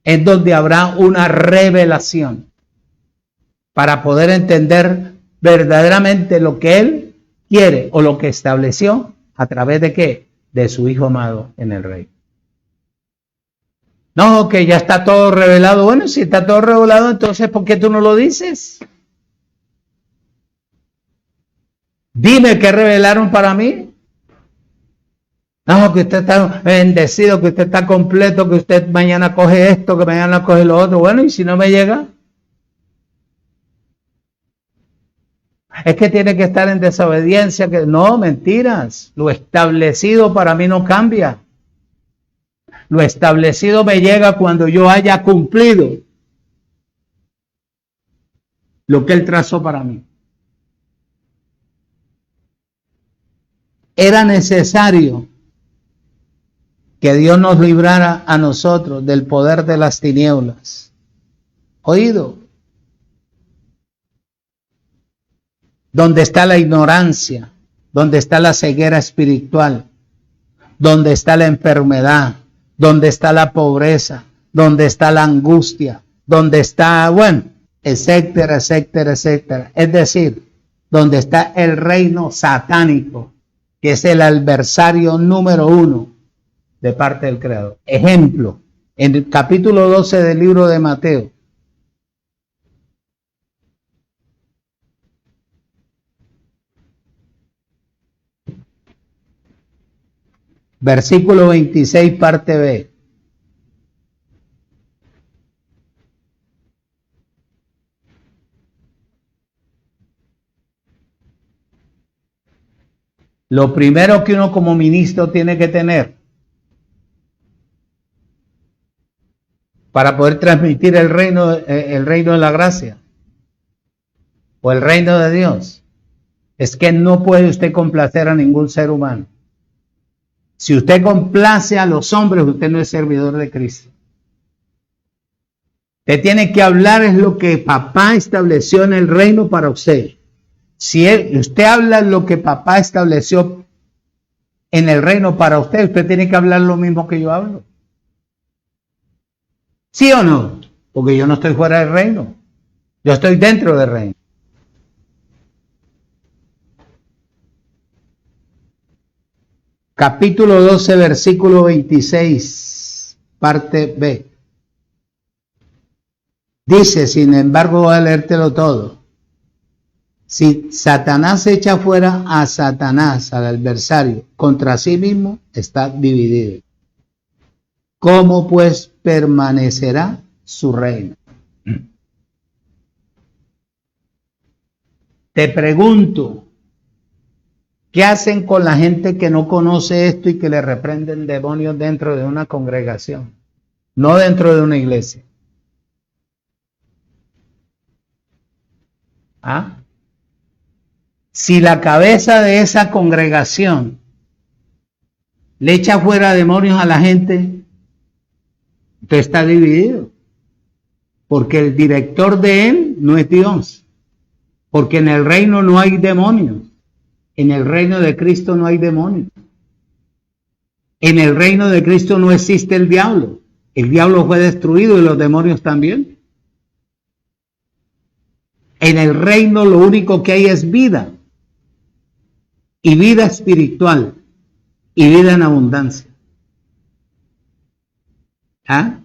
es donde habrá una revelación para poder entender verdaderamente lo que él quiere o lo que estableció. ¿A través de qué? De su Hijo amado en el Rey. No, que ya está todo revelado. Bueno, si está todo revelado, entonces ¿por qué tú no lo dices? Dime qué revelaron para mí. No, que usted está bendecido, que usted está completo, que usted mañana coge esto, que mañana coge lo otro. Bueno, ¿y si no me llega? Es que tiene que estar en desobediencia. Que no, mentiras. Lo establecido para mí no cambia. Lo establecido me llega cuando yo haya cumplido lo que Él trazó para mí. Era necesario que Dios nos librara a nosotros del poder de las tinieblas. Oído. Donde está la ignorancia, donde está la ceguera espiritual, donde está la enfermedad, donde está la pobreza, donde está la angustia, donde está, bueno, etcétera, etcétera, etcétera. Es decir, donde está el reino satánico, que es el adversario número 1 de parte del Creador. Ejemplo, en el capítulo 12 del libro de Mateo. Versículo 26, parte B. Lo primero que uno como ministro tiene que tener para poder transmitir el reino de la gracia o el reino de Dios es que no puede usted complacer a ningún ser humano. Si usted complace a los hombres, usted no es servidor de Cristo. Usted tiene que hablar es lo que papá estableció en el reino para usted. Si usted habla lo que papá estableció en el reino para usted, usted tiene que hablar lo mismo que yo hablo. ¿Sí o no? Porque yo no estoy fuera del reino. Yo estoy dentro del reino. Capítulo 12, versículo 26, parte B. Dice, sin embargo, voy a leértelo todo. Si Satanás echa fuera a Satanás, al adversario, contra sí mismo, está dividido. ¿Cómo pues permanecerá su reino? Te pregunto, ¿qué hacen con la gente que no conoce esto y que le reprenden demonios dentro de una congregación? No dentro de una iglesia. ¿Ah? Si la cabeza de esa congregación le echa fuera demonios a la gente, usted está dividido. Porque el director de él no es Dios. Porque en el reino no hay demonios. En el reino de Cristo no hay demonios. En el reino de Cristo no existe el diablo. El diablo fue destruido y los demonios también. En el reino lo único que hay es vida. Y vida espiritual. Y vida en abundancia. ¿Ah?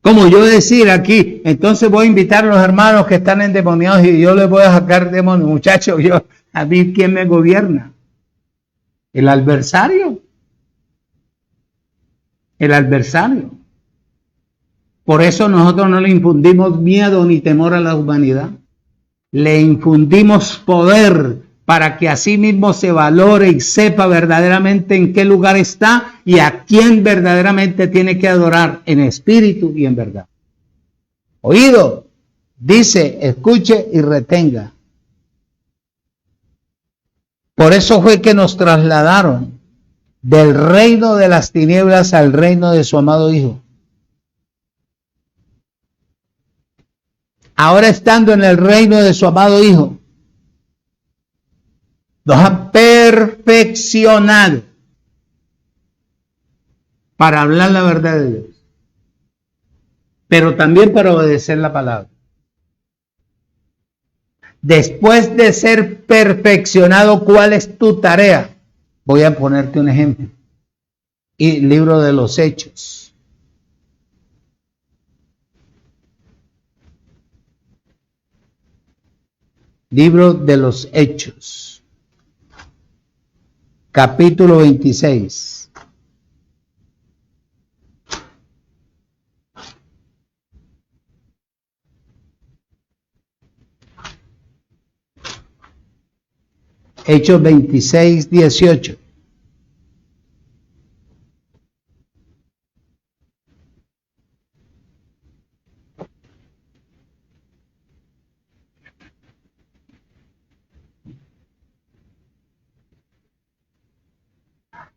Como yo decir aquí, entonces voy a invitar a los hermanos que están endemoniados y yo les voy a sacar demonios. Muchachos, a mí ¿quién me gobierna? El adversario. El adversario. Por eso nosotros no le infundimos miedo ni temor a la humanidad. Le infundimos poder para que así mismo se valore y sepa verdaderamente en qué lugar está y a quién verdaderamente tiene que adorar en espíritu y en verdad. Oído, dice, escuche y retenga. Por eso fue que nos trasladaron del reino de las tinieblas al reino de su amado Hijo. Ahora estando en el reino de su amado Hijo, nos ha perfeccionado para hablar la verdad de Dios, pero también para obedecer la palabra. Después de ser perfeccionado, ¿cuál es tu tarea? Voy a ponerte un ejemplo. Y libro de los Hechos. Libro de los Hechos. Capítulo 26. Hechos 26, 18.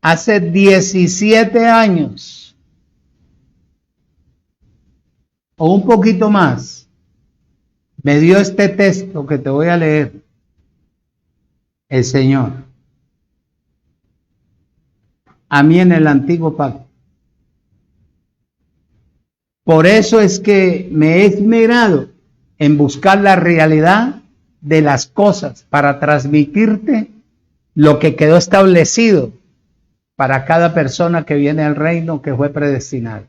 Hace 17 años, o un poquito más, me dio este texto que te voy a leer el Señor. A mí en el antiguo pacto. Por eso es que me he esmerado en buscar la realidad de las cosas para transmitirte lo que quedó establecido para cada persona que viene al reino que fue predestinada.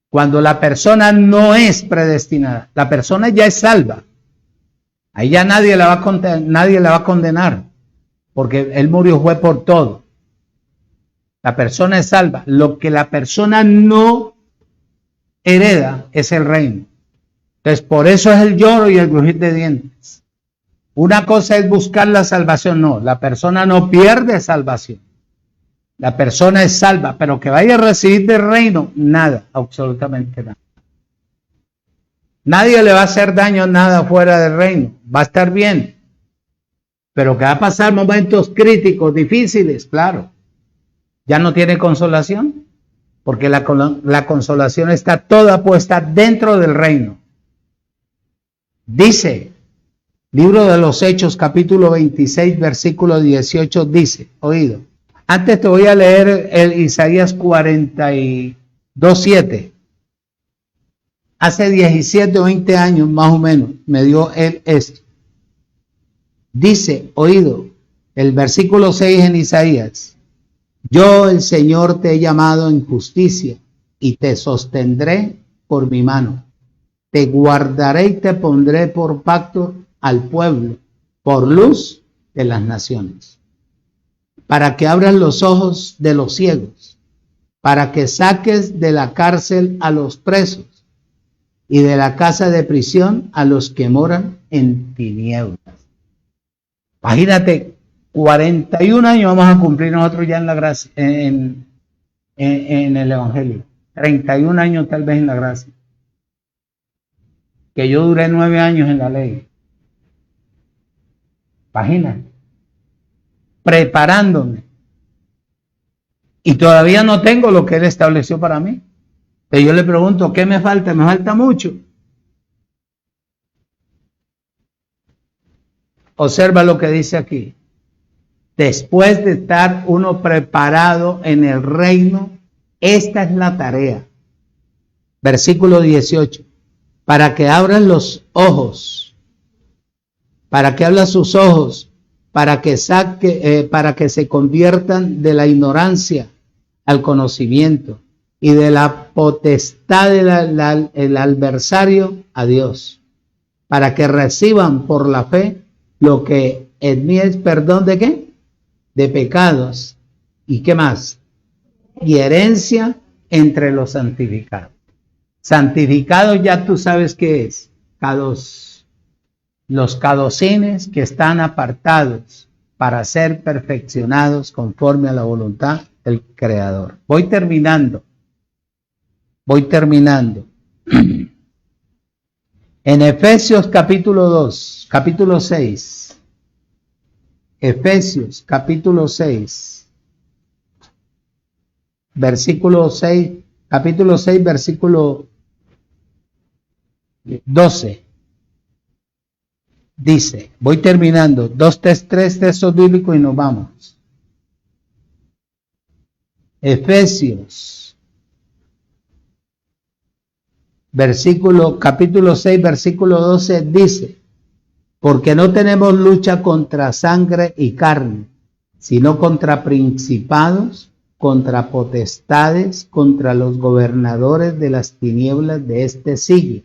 Cuando la persona no es predestinada, la persona ya es salva. Ahí ya nadie la va a condenar, porque Él murió fue por todo. La persona es salva. Lo que la persona no hereda es el reino. Entonces, por eso es el lloro y el crujir de dientes. Una cosa es buscar la salvación, no. La persona no pierde salvación. La persona es salva, pero que vaya a recibir del reino, nada, absolutamente nada. Nadie le va a hacer daño nada fuera del reino, va a estar bien. Pero que va a pasar momentos críticos, difíciles, claro. Ya no tiene consolación, porque la consolación está toda puesta dentro del reino. Dice, libro de los Hechos, capítulo 26, versículo 18, dice, oído. Antes te voy a leer el Isaías 42, 7. Hace 17 o 20 años más o menos me dio él esto. Dice, oído, el versículo 6 en Isaías. Yo el Señor te he llamado en justicia y te sostendré por mi mano. Te guardaré y te pondré por pacto al pueblo, por luz de las naciones. Para que abras los ojos de los ciegos, para que saques de la cárcel a los presos y de la casa de prisión a los que moran en tinieblas. Imagínate, 41 años vamos a cumplir nosotros ya en la gracia, en el Evangelio. 31 años tal vez en la gracia. Que yo duré 9 años en la ley. Imagínate. Preparándome. Y todavía no tengo lo que Él estableció para mí. Pero yo le pregunto, ¿qué me falta? Me falta mucho. Observa lo que dice aquí. Después de estar uno preparado en el reino, esta es la tarea. Versículo 18. Para que abran los ojos. Para que abran sus ojos. Para que se conviertan de la ignorancia al conocimiento y de la potestad del adversario a Dios, para que reciban por la fe lo que en mí es perdón de ¿qué? De pecados y ¿qué más? Y herencia entre los santificados. Santificados ya tú sabes qué es, kados. Los cadocines que están apartados para ser perfeccionados conforme a la voluntad del Creador. Voy terminando. En Efesios capítulo 6. Efesios capítulo 6. Versículo 6. Capítulo 6, versículo 12. Dice, voy terminando, 3 textos bíblicos y nos vamos. Efesios, capítulo 6, versículo 12 dice, porque no tenemos lucha contra sangre y carne, sino contra principados, contra potestades, contra los gobernadores de las tinieblas de este siglo,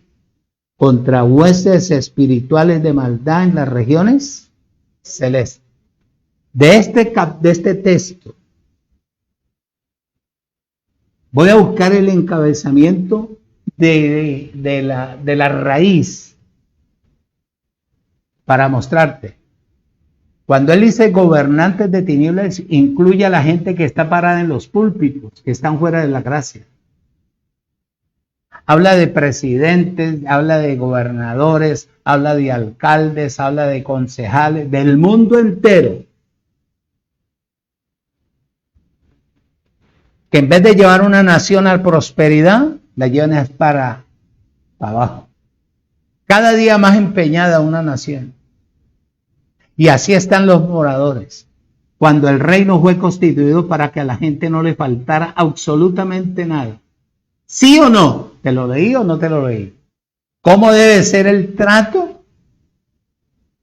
contra huestes espirituales de maldad en las regiones celestes. De este texto voy a buscar el encabezamiento de la raíz para mostrarte. Cuando él dice gobernantes de tinieblas, incluye a la gente que está parada en los púlpitos, que están fuera de la gracia. Habla de presidentes, habla de gobernadores, habla de alcaldes, habla de concejales, del mundo entero. Que en vez de llevar una nación a la prosperidad, la llevan para abajo. Cada día más empeñada una nación. Y así están los moradores. Cuando el reino fue constituido para que a la gente no le faltara absolutamente nada. ¿Sí o no? ¿Te lo leí o no te lo leí? ¿Cómo debe ser el trato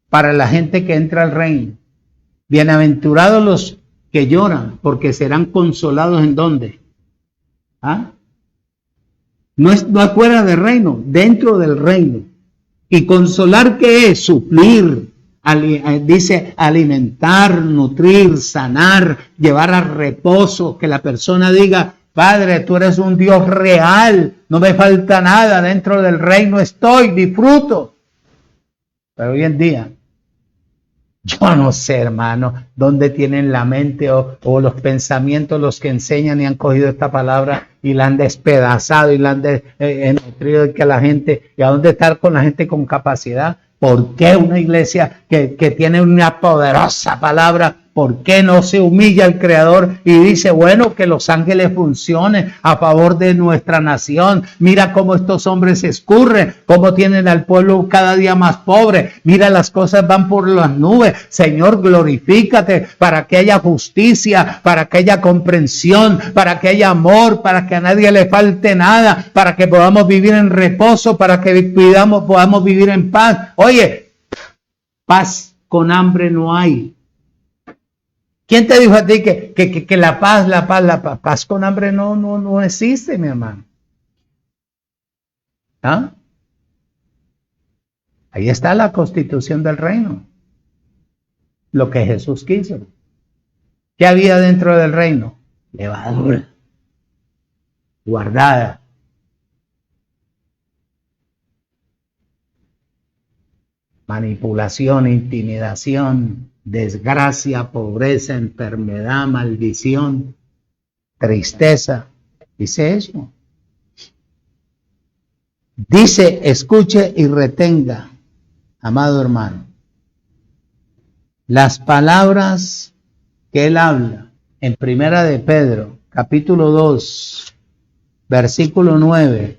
para la gente que entra al reino? Bienaventurados los que lloran, porque serán consolados ¿en dónde? ¿Ah? No es fuera del reino, dentro del reino. ¿Y consolar qué es? Suplir, dice alimentar, nutrir, sanar, llevar a reposo, que la persona diga, Padre, tú eres un Dios real, no me falta nada, dentro del reino estoy, disfruto. Pero hoy en día, yo no sé, hermano, dónde tienen la mente o los pensamientos los que enseñan y han cogido esta palabra y la han despedazado y la han nutrido de que la gente, ¿y a dónde estar con la gente con capacidad? ¿Por qué una iglesia que tiene una poderosa palabra, por qué no se humilla al Creador y dice, bueno, que los ángeles funcionen a favor de nuestra nación? Mira cómo estos hombres se escurren, cómo tienen al pueblo cada día más pobre. Mira, las cosas van por las nubes. Señor, glorifícate para que haya justicia, para que haya comprensión, para que haya amor, para que a nadie le falte nada, para que podamos vivir en reposo, para que podamos vivir en paz. Oye, paz con hambre no hay. ¿Quién te dijo a ti que la paz con hambre no existe, mi hermano? ¿Ah? Ahí está la constitución del reino. Lo que Jesús quiso. ¿Qué había dentro del reino? Levadura. Guardada. Manipulación, intimidación, desgracia, pobreza, enfermedad, maldición, tristeza. Dice eso. Dice, escuche y retenga, amado hermano, las palabras que él habla en Primera de Pedro, capítulo 2, versículo 9,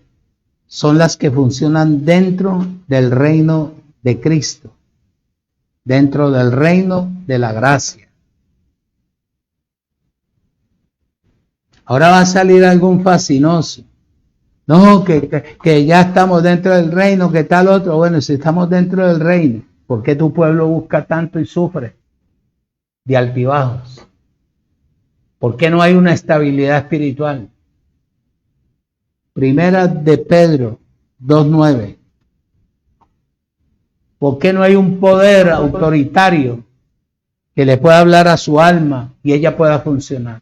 son las que funcionan dentro del reino de Cristo, dentro del reino de la gracia. Ahora va a salir algún fascinoso. No, que ya estamos dentro del reino, que tal otro. Bueno, si estamos dentro del reino, ¿por qué tu pueblo busca tanto y sufre de altibajos? ¿Por qué no hay una estabilidad espiritual? Primera de Pedro 2:9. ¿Por qué no hay un poder autoritario que le pueda hablar a su alma y ella pueda funcionar?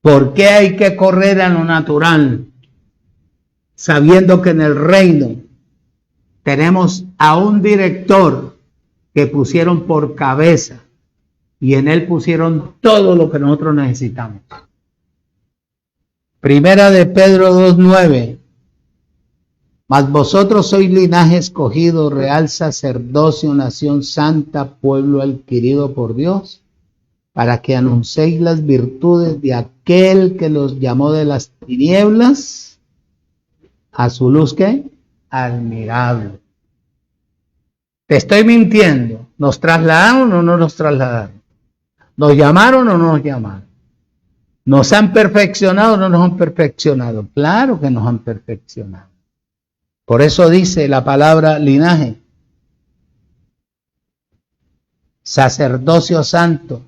¿Por qué hay que correr a lo natural, sabiendo que en el reino tenemos a un director que pusieron por cabeza y en él pusieron todo lo que nosotros necesitamos? Primera de Pedro 2:9. Mas vosotros sois linaje escogido, real sacerdocio, nación santa, pueblo adquirido por Dios, para que anunciéis las virtudes de aquel que los llamó de las tinieblas a su luz, ¿qué? Admirable. Te estoy mintiendo. ¿Nos trasladaron o no nos trasladaron? ¿Nos llamaron o no nos llamaron? ¿Nos han perfeccionado o no nos han perfeccionado? Claro que nos han perfeccionado. Por eso dice la palabra linaje, sacerdocio santo,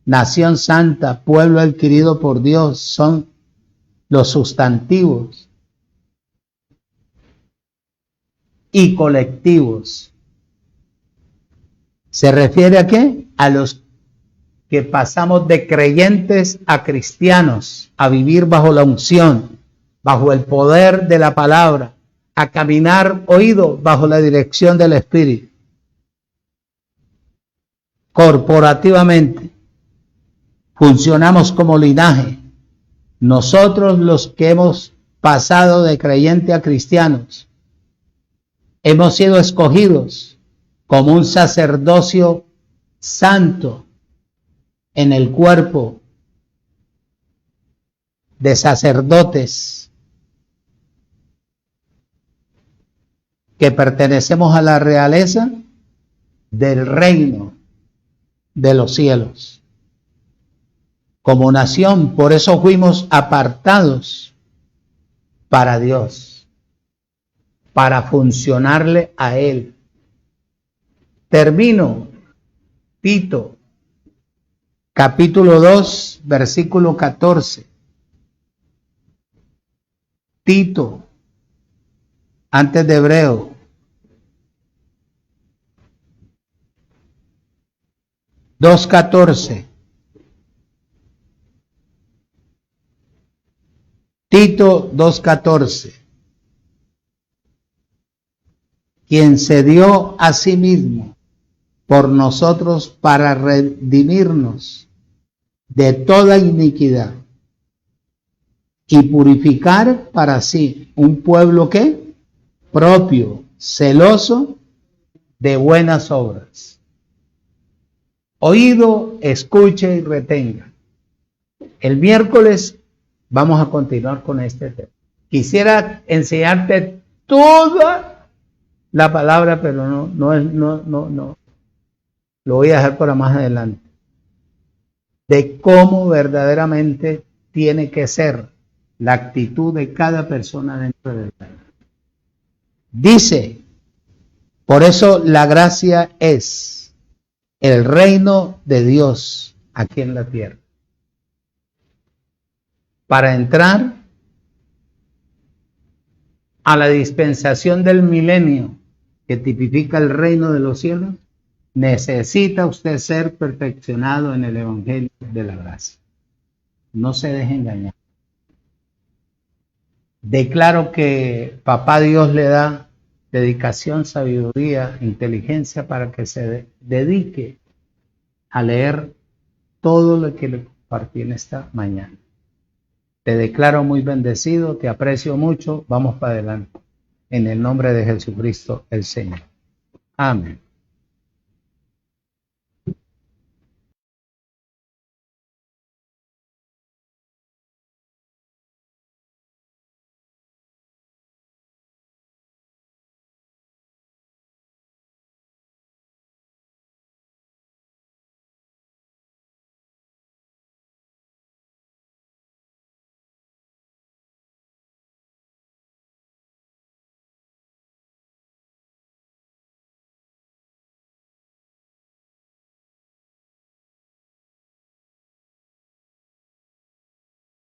nación santa, pueblo adquirido por Dios, son los sustantivos y colectivos. ¿Se refiere a qué? A los que pasamos de creyentes a cristianos, a vivir bajo la unción, bajo el poder de la palabra, a caminar oído bajo la dirección del Espíritu. Corporativamente, funcionamos como linaje. Nosotros los que hemos pasado de creyente a cristianos, hemos sido escogidos como un sacerdocio santo en el cuerpo de sacerdotes que pertenecemos a la realeza del reino de los cielos. como nación. Por eso fuimos apartados para Dios, para funcionarle a Él. Termino, Tito, capítulo 2, versículo 14. Tito, antes de Hebreo. Dos 14. Tito 2:14. Quien se dio a sí mismo por nosotros para redimirnos de toda iniquidad y purificar para sí un pueblo ¿qué? Propio, celoso de buenas obras. Oído, escuche y retenga. El miércoles vamos a continuar con este tema. Quisiera enseñarte toda la palabra, pero no. Lo voy a dejar para más adelante. De cómo verdaderamente tiene que ser la actitud de cada persona dentro del reino. Dice, por eso la gracia es el reino de Dios aquí en la tierra. Para entrar a la dispensación del milenio que tipifica el reino de los cielos, necesita usted ser perfeccionado en el evangelio de la gracia. No se deje engañar. Declaro que Papá Dios le da dedicación, sabiduría, inteligencia para que se dedique a leer todo lo que le compartí en esta mañana. Te declaro muy bendecido, te aprecio mucho, vamos para adelante. En el nombre de Jesucristo el Señor. Amén.